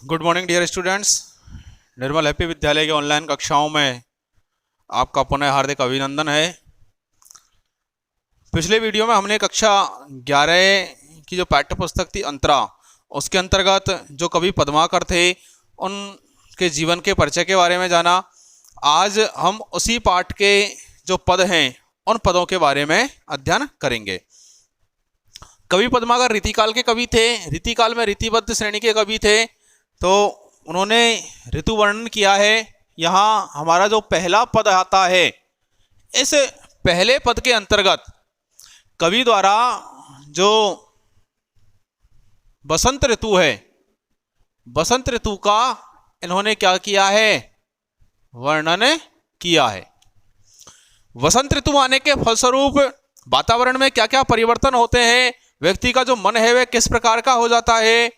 Good morning dear students. Nirmal happy Vidyalaya के online कक्षाओं में आपका पुनः हार्दिक अभिनंदन है। पिछले वीडियो में हमने कक्षा 11 की जो पाठ्य पुस्तक थी अंतरा, उसके अंतर्गत जो कवि पद्माकर थे उनके जीवन के परिचय के बारे में जाना। आज हम उसी पाठ के जो पद हैं उन पदों के बारे में अध्ययन करेंगे। कवि पद्माकर रीतिकाल के कवि थे। रीतिकाल में रीतिबद्ध श्रेणी के कवि थे, तो उन्होंने ऋतु वर्णन किया है। यहाँ हमारा जो पहला पद आता है, इस पहले पद के अंतर्गत कवि द्वारा जो बसंत ऋतु है, बसंत ऋतु का इन्होंने क्या किया है, वर्णन किया है। वसंत ऋतु आने के फलस्वरूप वातावरण में क्या क्या परिवर्तन होते हैं, व्यक्ति का जो मन है वह किस प्रकार का हो जाता है,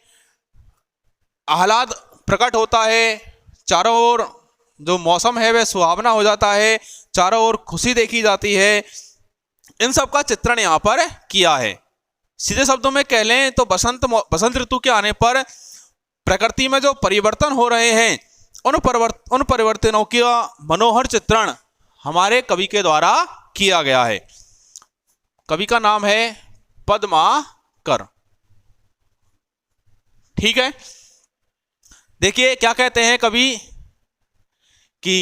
आह्लाद प्रकट होता है, चारों ओर जो मौसम है वह सुहावना हो जाता है, चारों ओर खुशी देखी जाती है। इन सब का चित्रण यहाँ पर किया है। सीधे शब्दों में कह लें तो बसंत ऋतु के आने पर प्रकृति में जो परिवर्तन हो रहे हैं उन परिवर्तनों का मनोहर चित्रण हमारे कवि के द्वारा किया गया है। कवि का नाम है पद्माकर। ठीक है, देखिए क्या कहते हैं कवि कि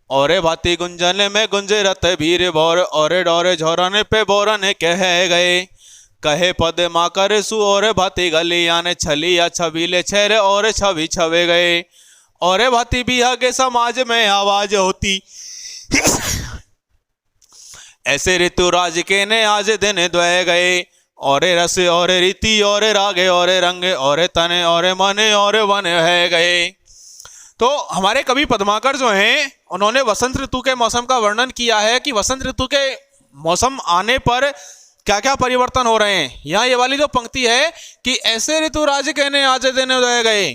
औरे भाती गुंजन में गुंजे रत भीर भौर, औरे डोरे झोरने पे बोरने कह गए, कहे पद्माकर सु और भाती गलियां ने छलिया छबीले छेरे और छवि छवे गए, और भाती भी आगे समाज में आवाज होती, ऐसे ऋतुराज के ने आज दिन द्वय गए, और रस और रीति और रागे और रंग और तने और मने और वन है गए। तो हमारे कवि पद्माकर जो हैं उन्होंने वसंत ऋतु के मौसम का वर्णन किया है कि वसंत ऋतु के मौसम आने पर क्या क्या परिवर्तन हो रहे हैं। यहाँ ये वाली जो पंक्ति है कि ऐसे ऋतुराज कहने आज दिन उदय गए,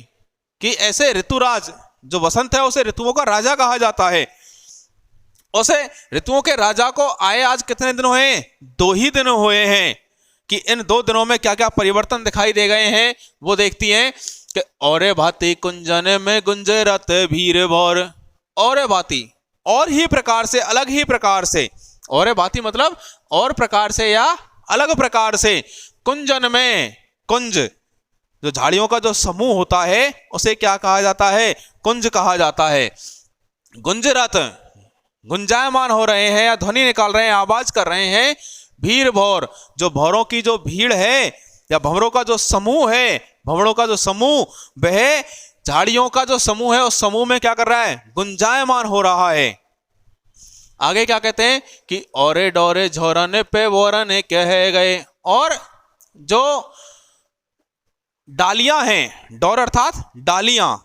कि ऐसे ऋतुराज जो वसंत है उसे ऋतुओं का राजा कहा जाता है। उसे ऋतुओं के राजा को आए आज कितने दिन हुए, 2 ही दिन हुए हैं, कि इन 2 दिनों में क्या क्या परिवर्तन दिखाई दे गए हैं वो देखती हैं कि औरे भाती कुंजन में गुंजे रत भीर भौर, औरे भाती और ही प्रकार से, अलग ही प्रकार से, औरे भाती मतलब और प्रकार से या अलग प्रकार से, कुंजन में, कुंज जो झाड़ियों का जो समूह होता है उसे क्या कहा जाता है, कुंज कहा जाता है। गुंजरत गुंजायमान हो रहे हैं या ध्वनि निकाल रहे हैं, आवाज कर रहे हैं। भीर भौर जो भौरों की जो भीड़ है या भंवरों का जो समूह है, भंवरों का जो समूह, वह झाड़ियों का जो समूह है उस समूह में क्या कर रहा है, गुंजायमान हो रहा है। आगे क्या कहते हैं कि औरे डोरे झोरने पे बोरने कह गए, और जो डालियां हैं, डोर अर्थात डालियां,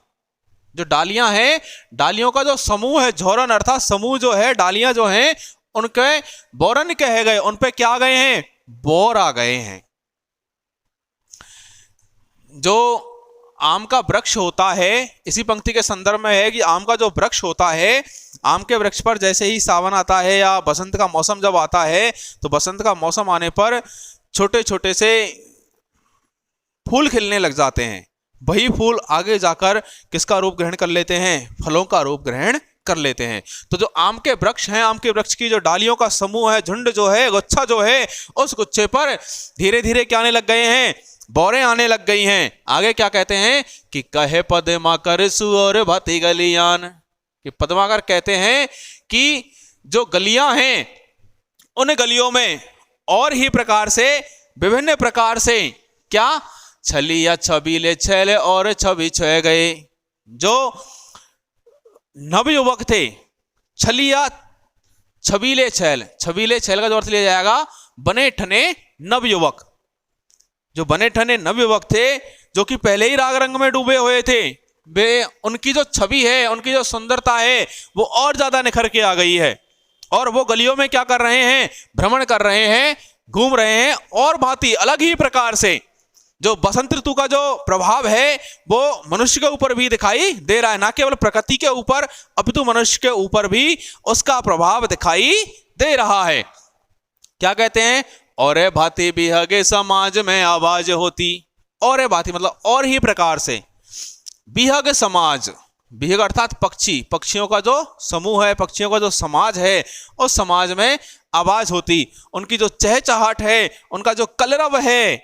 जो डालियां हैं, डालियों का जो समूह है, झोरन अर्थात समूह जो है, डालियां जो हैं उनके बोरन कहे गए, उन पे क्या आ गए हैं, बोर आ गए हैं। जो आम का वृक्ष होता है, इसी पंक्ति के संदर्भ में है कि आम का जो वृक्ष होता है, आम के वृक्ष पर जैसे ही सावन आता है या बसंत का मौसम जब आता है, तो बसंत का मौसम आने पर छोटे छोटे से फूल खिलने लग जाते हैं। वही फूल आगे जाकर किसका रूप ग्रहण कर लेते हैं, फलों का रूप ग्रहण कर लेते हैं। तो जो आम के वृक्ष हैं, आम के वृक्ष की जो डालियों का समूह है, झुंड जो है, गुच्छा जो है, उस गुच्छे पर धीरे धीरे क्या आने लग गए हैं, बौरें आने लग गई हैं। आगे क्या कहते हैं कि कहे पद्माकर सु और भाती गलियान, कि पद्माकर कहते हैं कि जो गलियां हैं उन गलियों में और ही प्रकार से, विभिन्न प्रकार से क्या, छलिया छबीले छैले और छवि छह गए। जो नवयुवक थे, छलिया छबीले छैल, छबीले छैल का जो अर्थ लिया जाएगा बने ठने नवयुवक। जो बने ठने नवयुवक थे, जो कि पहले ही राग रंग में डूबे हुए थे, वे उनकी जो छवि है, उनकी जो सुंदरता है वो और ज्यादा निखर के आ गई है, और वो गलियों में क्या कर रहे हैं, भ्रमण कर रहे हैं, घूम रहे हैं, और भांति अलग ही प्रकार से जो बसंत ऋतु का जो प्रभाव है वो मनुष्य के ऊपर भी दिखाई दे रहा है। ना केवल प्रकृति के ऊपर अपितु मनुष्य के ऊपर भी उसका प्रभाव दिखाई दे रहा है। क्या कहते हैं, और भांति बिहगे समाज में आवाज होती, और भांति मतलब और ही प्रकार से, बिहग समाज, बिहग अर्थात पक्षी, पक्षियों का जो समूह है, पक्षियों का जो समाज है, उस समाज में आवाज होती, उनकी जो चहचहाट है, उनका जो कलरव है,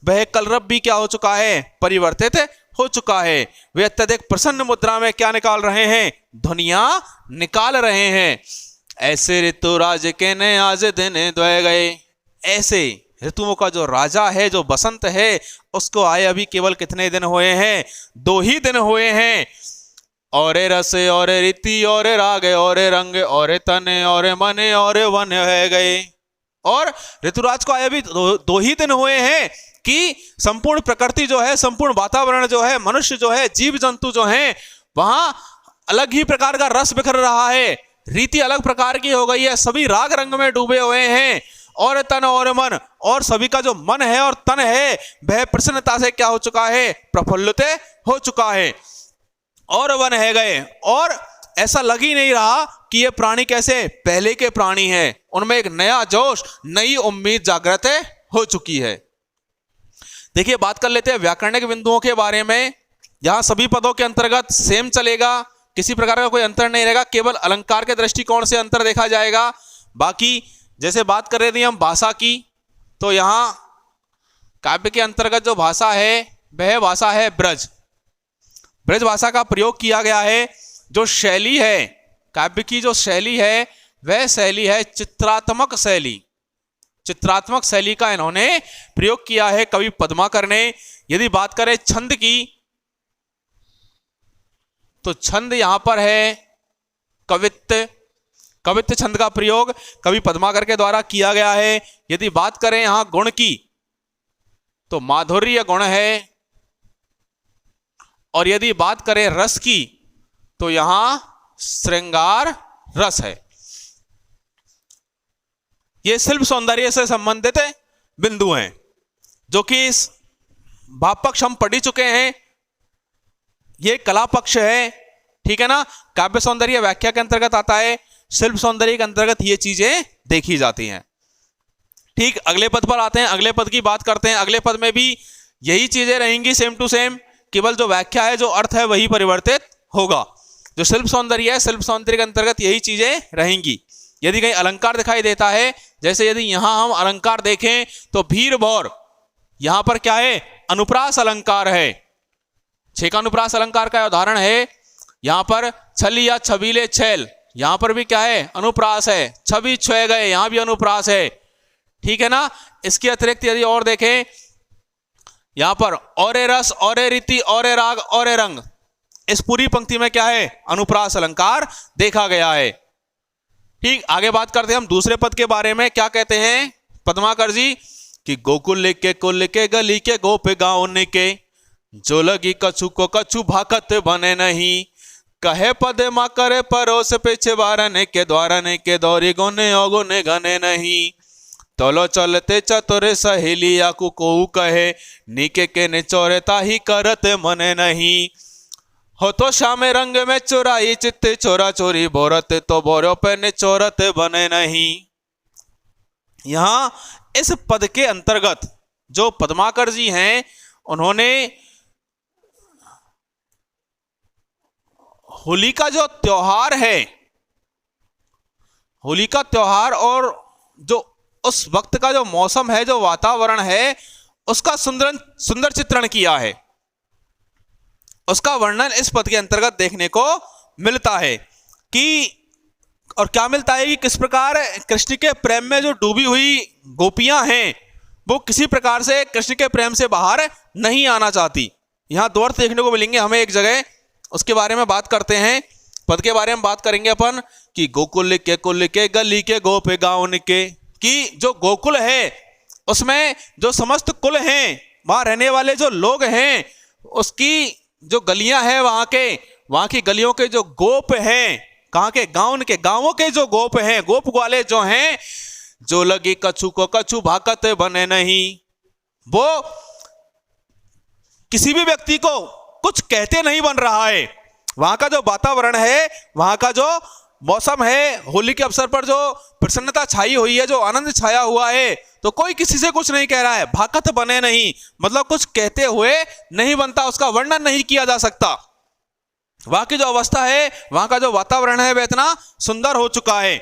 वह कलरव भी क्या हो चुका है, परिवर्तित हो चुका है। वे अत्यधिक प्रसन्न मुद्रा में क्या निकाल रहे हैं, ध्वनियां निकाल रहे हैं। ऐसे ऋतुराज के ने आज दिन द्वय गए, ऐसे ऋतुओं का जो राजा है, जो बसंत है, उसको आए अभी केवल कितने दिन हुए हैं, 2 ही दिन हुए हैं। और रस और रीति और राग और रंग और तन और मन और वन है गए। और ऋतुराज को आए अभी 2 ही दिन हुए हैं कि संपूर्ण प्रकृति जो है, संपूर्ण वातावरण जो है, मनुष्य जो है, जीव जंतु जो हैं, वहां अलग ही प्रकार का रस बिखर रहा है, रीति अलग प्रकार की हो गई है, सभी राग रंग में डूबे हुए हैं। और तन और मन, और सभी का जो मन है और तन है वह प्रसन्नता से क्या हो चुका है, प्रफुल्लित हो चुका है। और वन है गए, और ऐसा लग ही नहीं रहा कि ये प्राणी कैसे पहले के प्राणी हैं, उनमें एक नया जोश, नई उम्मीद जागृत हो चुकी है। देखिए बात कर लेते हैं व्याकरणिक बिंदुओं के बारे में। यहां सभी पदों के अंतर्गत सेम चलेगा, किसी प्रकार का कोई अंतर नहीं रहेगा, केवल अलंकार के दृष्टिकोण से अंतर देखा जाएगा। बाकी जैसे बात कर रहे थे हम भाषा की, तो यहां काव्य के अंतर्गत जो भाषा है वह भाषा है ब्रज, ब्रज भाषा का प्रयोग किया गया है। जो शैली है काव्य की, जो शैली है वह शैली है चित्रात्मक शैली, चित्रात्मक शैली का इन्होंने प्रयोग किया है कवि पद्माकर ने। यदि बात करें छंद की, तो छंद यहां पर है कवित्त, कवित्त छंद का प्रयोग कवि पद्माकर के द्वारा किया गया है। यदि बात करें यहां गुण की, तो माधुर्य गुण है। और यदि बात करें रस की, तो यहां श्रृंगार रस है। ये शिल्प सौंदर्य से संबंधित बिंदु हैं, जो कि इस भाव पक्ष हम पढ़ चुके हैं, ये कला पक्ष है, ठीक है ना। काव्य सौंदर्य व्याख्या के अंतर्गत आता है, शिल्प सौंदर्य के अंतर्गत ये चीजें देखी जाती हैं। ठीक, अगले पद पर आते हैं, अगले पद की बात करते हैं। अगले पद में भी यही चीजें रहेंगी सेम टू सेम, केवल जो व्याख्या है, जो अर्थ है, वही परिवर्तित होगा। जो शिल्प सौंदर्य है, शिल्प सौंदर्य के अंतर्गत यही चीजें रहेंगी। यदि कहीं अलंकार दिखाई देता है, जैसे यदि यहां हम अलंकार देखें तो भीर भौर, यहां पर क्या है, अनुप्रास अलंकार है। 6 का अनुप्रास अलंकार का उदाहरण है, यहां पर छली या छबीले छैल, यहां पर भी क्या है, अनुप्रास है। छवि छुए गए, यहां भी अनुप्रास है, ठीक है ना। इसके अतिरिक्त यदि और देखें, यहां पर और रस और रीति और राग और रंग, इस पूरी पंक्ति में क्या है, अनुप्रास अलंकार देखा गया है। ठीक, आगे बात करते हैं हम दूसरे पद के बारे में। क्या कहते हैं पद्माकर जी कि गोकुल के कुल के गली के गोप गाँव के, जो लगी कछु को कछु भाकत बने नहीं, कहे पद मा करे परोस पीछे बारने के द्वारने के दौरी गोने अगुने गने नहीं, तोलो चलते चतुर सहेली आकू को कहे, नीके के निचोरता ही करत मने नहीं, हो तो श्याम रंग में चुराई चित्त चोरा चोरी बोरत, तो बोरो पे निचोरत बने नहीं। यहां इस पद के अंतर्गत जो पद्माकर जी हैं, उन्होंने होली का जो त्योहार है, होली का त्योहार और जो उस वक्त का जो मौसम है, जो वातावरण है, उसका सुंदर चित्रण किया है। उसका वर्णन इस पद के अंतर्गत देखने को मिलता है कि, और क्या मिलता है कि किस प्रकार कृष्ण के प्रेम में जो डूबी हुई गोपियां हैं, वो किसी प्रकार से कृष्ण के प्रेम से बाहर नहीं आना चाहती। यहां 2 अर्थ देखने को मिलेंगे हमें एक जगह, उसके बारे में बात करते हैं। पद के बारे में बात करेंगे अपन कि गोकुल के कुल के गली के गोप गाँव के, कि जो गोकुल है उसमें जो समस्त कुल हैं, वहां रहने वाले जो लोग हैं, उसकी जो गलियां हैं, वहां की गलियों के जो गोप हैं, कहां के, गाँव के, गांवों के जो गोप हैं, गोप ग्वाले जो हैं, जो लगी कछु को कछु भाकत बने नहीं, वो किसी भी व्यक्ति को कुछ कहते नहीं बन रहा है। वहां का जो वातावरण है, वहां का जो मौसम है, होली के अवसर पर जो प्रसन्नता छाई हुई है, जो आनंद छाया हुआ है, तो कोई किसी से कुछ नहीं कह रहा है। भाकत बने नहीं मतलब कुछ कहते हुए नहीं बनता, उसका वर्णन नहीं किया जा सकता। वहां की जो अवस्था है, वहां का जो वातावरण है वह इतना सुंदर हो चुका है।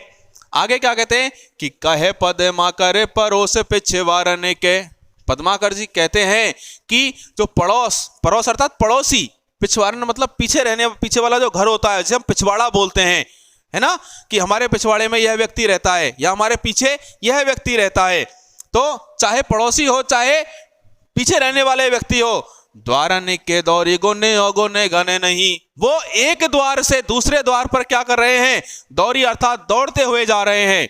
आगे क्या कहते हैं कि कहे पद्मा करे परोस पिछवारने के। पद्माकर जी कहते हैं कि जो पड़ोस अर्थात पड़ोसी, पिछवाड़न मतलब पीछे वाला जो घर होता है जिसे हम पिछवाड़ा बोलते हैं, है ना, कि हमारे पिछवाड़े में यह व्यक्ति रहता है या हमारे पीछे यह व्यक्ति रहता है। तो चाहे पड़ोसी हो चाहे पीछे रहने वाले व्यक्ति हो, द्वारन के दौरी गोने अगोने गने नहीं, वो एक द्वार से दूसरे द्वार पर क्या कर रहे हैं, दौरी अर्थात दौड़ते हुए जा रहे हैं,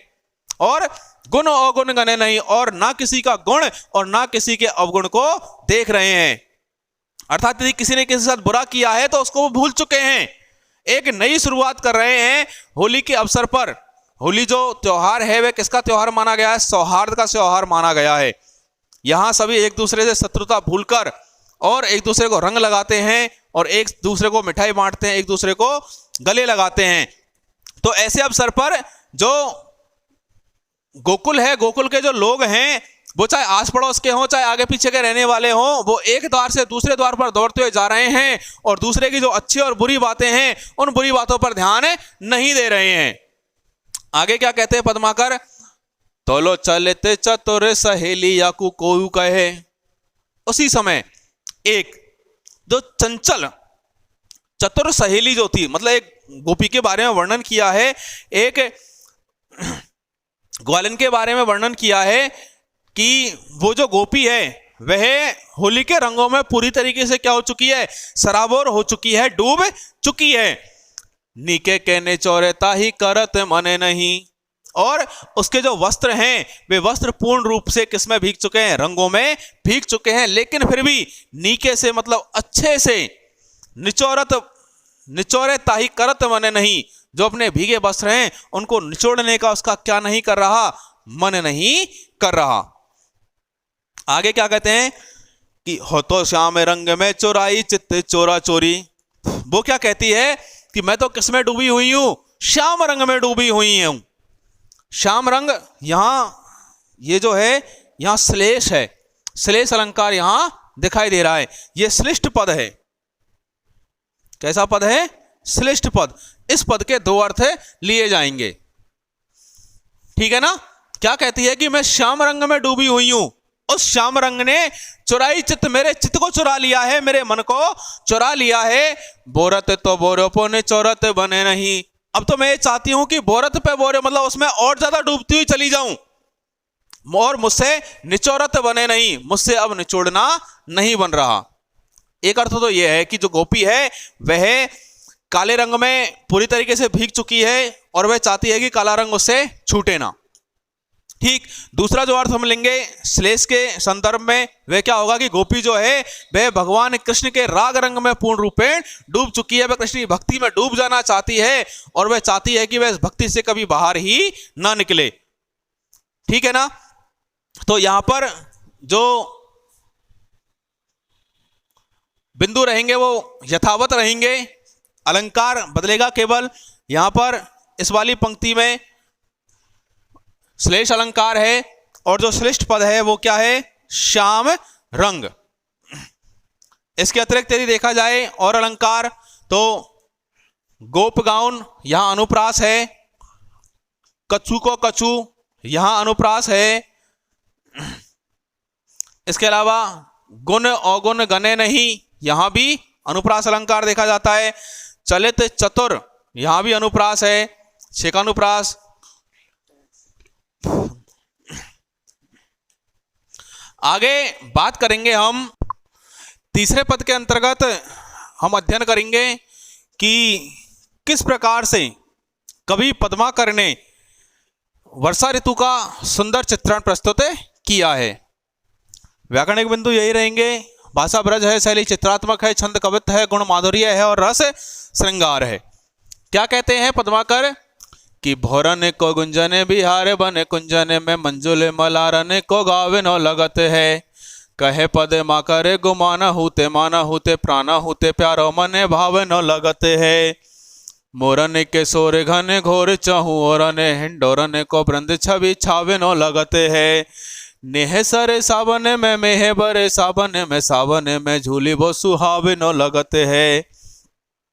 और गुण अवगुण गने नहीं, और ना किसी का गुण और ना किसी के अवगुण को देख रहे हैं। अर्थात यदि किसी ने किसी के साथ बुरा किया है तो उसको वो भूल चुके हैं, एक नई शुरुआत कर रहे हैं होली के अवसर पर। होली जो त्योहार है वह किसका त्योहार माना गया है, सौहार्द का त्योहार माना गया है। यहां सभी एक दूसरे से शत्रुता भूलकर और एक दूसरे को रंग लगाते हैं और एक दूसरे को मिठाई बांटते हैं, एक दूसरे को गले लगाते हैं। तो ऐसे अवसर पर जो गोकुल है, गोकुल के जो लोग हैं, वो चाहे आस पड़ोस के हों चाहे आगे पीछे के रहने वाले हों, वो एक द्वार से दूसरे द्वार पर दौड़ते हुए जा रहे हैं और दूसरे की जो अच्छी और बुरी बातें हैं उन बुरी बातों पर ध्यान नहीं दे रहे हैं। आगे क्या कहते हैं पद्माकर, तोलो चलते चतुर सहेली या को कहे। उसी समय एक जो चंचल चतुर सहेली जो थी, मतलब एक गोपी के बारे में वर्णन किया है, एक ग्वालिन के बारे में वर्णन किया है कि वो जो गोपी है वह होली के रंगों में पूरी तरीके से क्या हो चुकी है, सराबोर हो चुकी है, डूब चुकी है। नीके कहने चौरेता ही करत मने नहीं, और उसके जो वस्त्र हैं वे वस्त्र पूर्ण रूप से किसमें भीग चुके हैं, रंगों में भीग चुके हैं, लेकिन फिर भी नीके से मतलब अच्छे से निचोरे ताही करत मने नहीं, जो अपने भीगे वस्त्र हैं उनको निचोड़ने का उसका क्या नहीं कर रहा, मन नहीं कर रहा। आगे क्या कहते हैं कि हो तो श्याम रंग में चोराई चित्त चोरा चोरी। वो क्या कहती है कि मैं तो किस में डूबी हुई हूं, श्याम रंग में डूबी हुई हूं। श्याम रंग यहां ये जो है यहां श्लेष है, श्लेष अलंकार यहां दिखाई दे रहा है। ये श्लिष्ट पद है। कैसा पद है, श्लिष्ट पद। इस पद के दो अर्थ लिए जाएंगे, ठीक है ना। क्या कहती है कि मैं श्याम रंग में डूबी हुई हूं, उस श्याम रंग ने चुराई चित्त, मेरे चित्त को चुरा लिया है, मेरे मन को चुरा लिया है। बोरत तो बोरोपो ने चौरत बने नहीं। अब तो मैं ये चाहती हूं कि बोरत पे बोरे मतलब उसमें और ज्यादा डूबती हुई चली जाऊं और मुझसे निचोरत बने नहीं, मुझसे अब निचोड़ना नहीं बन रहा। एक अर्थ तो यह है कि जो गोपी है वह काले रंग में पूरी तरीके से भीग चुकी है और वह चाहती है कि काला रंग उससे छूटे ना। ठीक, दूसरा जो अर्थ हम लेंगे श्लेष के संदर्भ में वह क्या होगा कि गोपी जो है वह भगवान कृष्ण के राग रंग में पूर्ण रूपेण डूब चुकी है, वह कृष्ण की भक्ति में डूब जाना चाहती है और वह चाहती है कि वह इस भक्ति से कभी बाहर ही ना निकले, ठीक है ना। तो यहां पर जो बिंदु रहेंगे वो यथावत रहेंगे, अलंकार बदलेगा केवल। यहां पर इस वाली पंक्ति में श्लेष अलंकार है और जो श्लिष्ट पद है वो क्या है, श्याम रंग। इसके अतिरिक्त यदि देखा जाए और अलंकार तो गोप गाउन यहां अनुप्रास है, कछु को कछु यहां अनुप्रास है। इसके अलावा गुण अवगुण गने नहीं, यहां भी अनुप्रास अलंकार देखा जाता है। चलित चतुर यहां भी अनुप्रास है, छेकानुप्रास। आगे बात करेंगे हम तीसरे पद के अंतर्गत, हम अध्ययन करेंगे कि किस प्रकार से कवि पद्माकर ने वर्षा ऋतु का सुंदर चित्रण प्रस्तुत किया है। व्याकरणिक बिंदु यही रहेंगे, भाषा ब्रज है, शैली चित्रात्मक है, छंद कवित्व है, गुण माधुर्य है और रस श्रृंगार है। क्या कहते हैं पद्माकर कि भोरन को गुंजने बिहार बने कुंजने में मंजुले मलारने को गावे नो लगत है। कहे पदे मा करे गुमाना होते माना होते प्राणा होते प्यारो मने भाव नो लगत है। मोरन के सोरे घने घोर चहु ओरने हिंडोरने को वृंद छवि छावे नो लगत है। नेह सरे सावन में मेह बरे सावन में झूली वो सुहावे नो लगत है।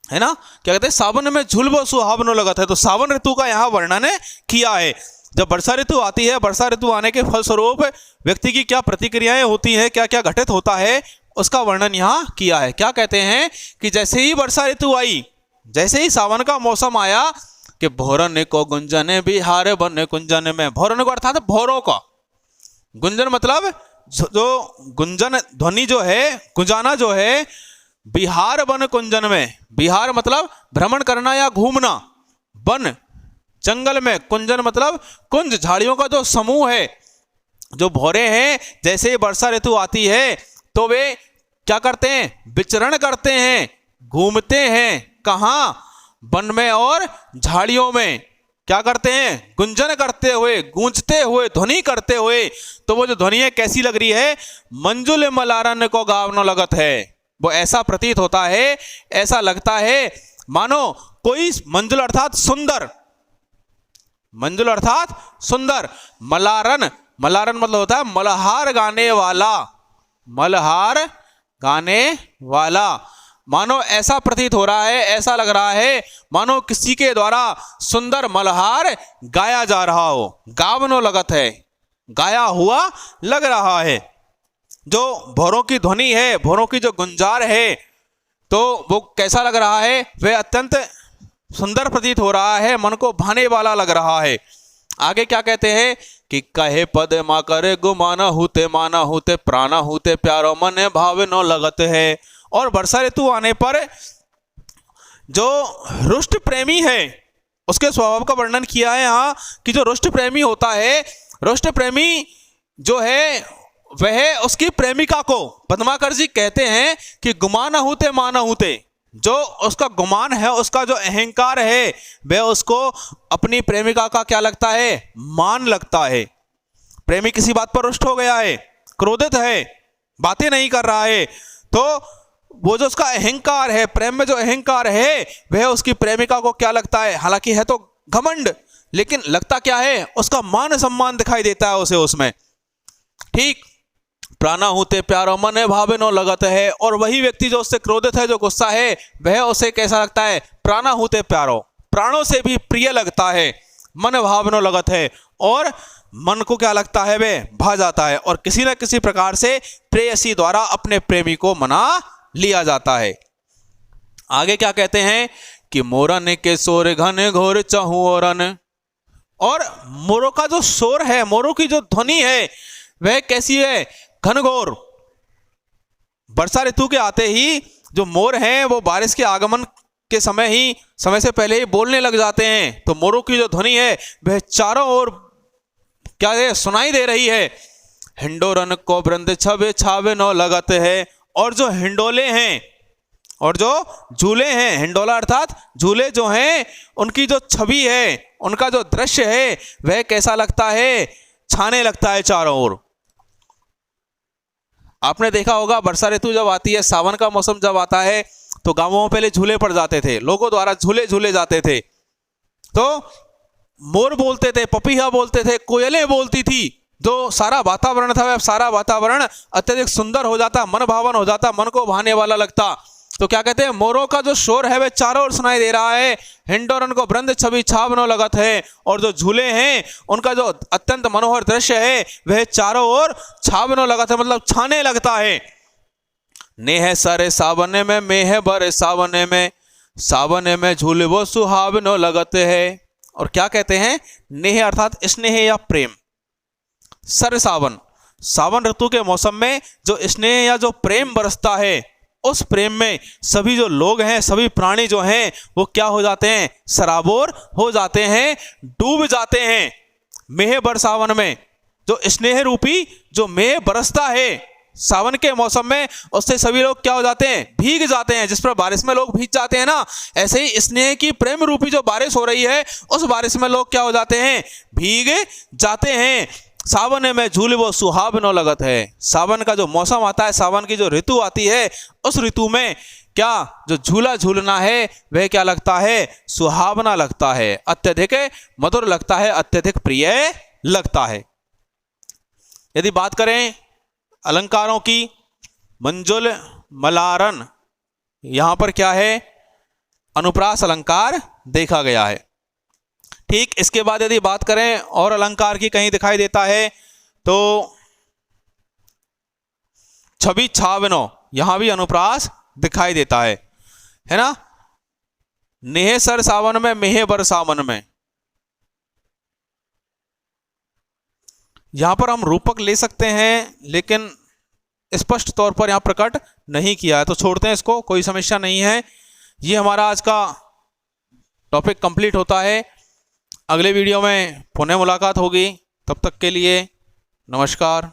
है ना। क्या कहते हैं, सावन में झुलबो सुहावनो लगत है। तो सावन ऋतु का यहाँ वर्णन किया है। जब वर्षा ऋतु आती है, वर्षा ऋतु आने के फलस्वरूप व्यक्ति की क्या प्रतिक्रियाएं होती हैं, क्या क्या घटित होता है, उसका वर्णन यहाँ किया है। क्या कहते हैं कि जैसे ही वर्षा ऋतु आई, जैसे ही सावन का मौसम आया कि भोरन को गुंजन बिहार बन कुंजन में। भोरन को अर्थात भोरों का, गुंजन मतलब जो गुंजन ध्वनि जो है, गुंजाना जो है, बिहार बन कुंजन में। बिहार मतलब भ्रमण करना या घूमना, वन जंगल में, कुंजन मतलब कुंज, झाड़ियों का जो समूह है, जो भौरे हैं। जैसे ही वर्षा ऋतु आती है तो वे क्या करते हैं, विचरण करते हैं, घूमते हैं। कहाँ, वन में और झाड़ियों में। क्या करते हैं, गुंजन करते हुए, गूंजते हुए, ध्वनि करते हुए। तो वो जो ध्वनि है कैसी लग रही है, मंजुल मलारन को गावनो लगत है। वो ऐसा प्रतीत होता है, ऐसा लगता है मानो कोई, मंजुल अर्थात सुंदर, मंजुल अर्थात सुंदर, मलारन, मलारन मतलब होता है मल्हार गाने वाला, मल्हार गाने वाला। मानो ऐसा प्रतीत हो रहा है, ऐसा लग रहा है मानो किसी के द्वारा सुंदर मल्हार गाया जा रहा हो। गावनो लगत है, गाया हुआ लग रहा है। जो भौरों की ध्वनि है, भौरों की जो गुंजार है, तो वो कैसा लग रहा है, वह अत्यंत सुंदर प्रतीत हो रहा है, मन को भाने वाला लग रहा है। आगे क्या कहते हैं कि कहे पद मा करे गुमाना होते, माना होते, प्राणा होते, प्यारो मन भाव नो लगत है। और वर्षा ऋतु आने पर जो रुष्ट प्रेमी है उसके स्वभाव का वर्णन किया है यहाँ कि जो रुष्ट प्रेमी होता है, रुष्ट प्रेमी जो है वह उसकी प्रेमिका को, पद्माकर जी कहते हैं कि गुमाना होते माना होते, जो उसका गुमान है, उसका जो अहंकार है, वह उसको अपनी प्रेमिका का क्या लगता है, मान लगता है। प्रेमी किसी बात पर रुष्ट हो गया है, क्रोधित है, बातें नहीं कर रहा है, तो वो जो उसका अहंकार है, प्रेम में जो अहंकार है, वह उसकी प्रेमिका को क्या लगता है, हालांकि है तो घमंड, लेकिन लगता क्या है, उसका मान सम्मान दिखाई देता है उसे उसमें। ठीक, प्राणा होते प्यारो मन भावे नो लगत है। और वही व्यक्ति जो उससे क्रोधित है, जो गुस्सा है, वह उसे कैसा लगता है, प्राणा होते प्यारो, प्राणों से भी प्रिय लगता है, मन भावनो लगत है। और मन को क्या लगता है, वे भा जाता है और किसी न किसी प्रकार से प्रेयसी द्वारा अपने प्रेमी को मना लिया जाता है। आगे क्या कहते हैं कि मोरन के शोर घन घोर चहु ओरन। और मोरों का जो शोर है, मोरों की जो ध्वनि है, वह कैसी है, घनघोर। वर्षा ऋतु के आते ही जो मोर हैं वो बारिश के आगमन के समय ही, समय से पहले ही बोलने लग जाते हैं। तो मोरों की जो ध्वनि है वह चारों ओर क्या है, सुनाई दे रही है। हिंडोरन को वृंद छबे छावे नो लगत है। और जो हिंडोले हैं और जो झूले हैं, हिंडोला अर्थात झूले जो हैं, उनकी जो छवि है, उनका जो दृश्य है, वह कैसा लगता है, छाने लगता है चारों ओर। आपने देखा होगा वर्षा ऋतु जब आती है, सावन का मौसम जब आता है, तो गांवों में पहले झूले पड़ जाते थे, लोगों द्वारा झूले झूले जाते थे। तो मोर बोलते थे, पपीहा बोलते थे, कोयलें बोलती थी। जो सारा वातावरण था, वह सारा वातावरण अत्यधिक सुंदर हो जाता, मन भावन हो जाता, मन को भाने वाला लगता। तो क्या कहते हैं, मोरों का जो शोर है वह चारों ओर सुनाई दे रहा है। हिंडोरन को वृंद छवि छावनो लगत है। और जो झूले हैं उनका जो अत्यंत मनोहर दृश्य है वह चारों ओर छावनो लगत है, मतलब छाने लगता है। नेह सरे सावने में मेह भरे सावने में, सावने में झूलबो सुहावनो लगत है। और क्या कहते हैं, नेह अर्थात स्नेह या प्रेम। सर सावन, सावन ऋतु के मौसम में जो स्नेह या जो प्रेम बरसता है, उस प्रेम में सभी जो लोग हैं, सभी प्राणी जो हैं, वो क्या हो जाते हैं, सराबोर हो जाते हैं, डूब जाते हैं। मेह बर सावन में जो स्नेह रूपी जो मेह बरसता है सावन के मौसम में, उससे सभी लोग क्या हो जाते हैं, भीग जाते हैं। जिस पर बारिश में लोग भीग जाते हैं ना, ऐसे ही स्नेह की प्रेम रूपी जो बारिश हो रही है, उस बारिश में लोग क्या हो जाते हैं, भीग जाते हैं। सावन में झूलबो सुहावनो लगत है। सावन का जो मौसम आता है, सावन की जो ऋतु आती है, उस ऋतु में क्या जो झूला झूलना है वह क्या लगता है, सुहावना लगता है, अत्यधिक मधुर लगता है, अत्यधिक प्रिय लगता है। यदि बात करें अलंकारों की, मंजुल मलारन, यहां पर क्या है, अनुप्रास अलंकार देखा गया है। ठीक, इसके बाद यदि बात करें और अलंकार की कहीं दिखाई देता है तो छवि छावनो, यहां भी अनुप्रास दिखाई देता है ना। नेह सर सावन में मेह बर सावन में, यहां पर हम रूपक ले सकते हैं लेकिन स्पष्ट तौर पर यहां प्रकट नहीं किया है, तो छोड़ते हैं इसको, कोई समस्या नहीं है। ये हमारा आज का टॉपिक कंप्लीट होता है। अगले वीडियो में पुनः मुलाकात होगी, तब तक के लिए नमस्कार।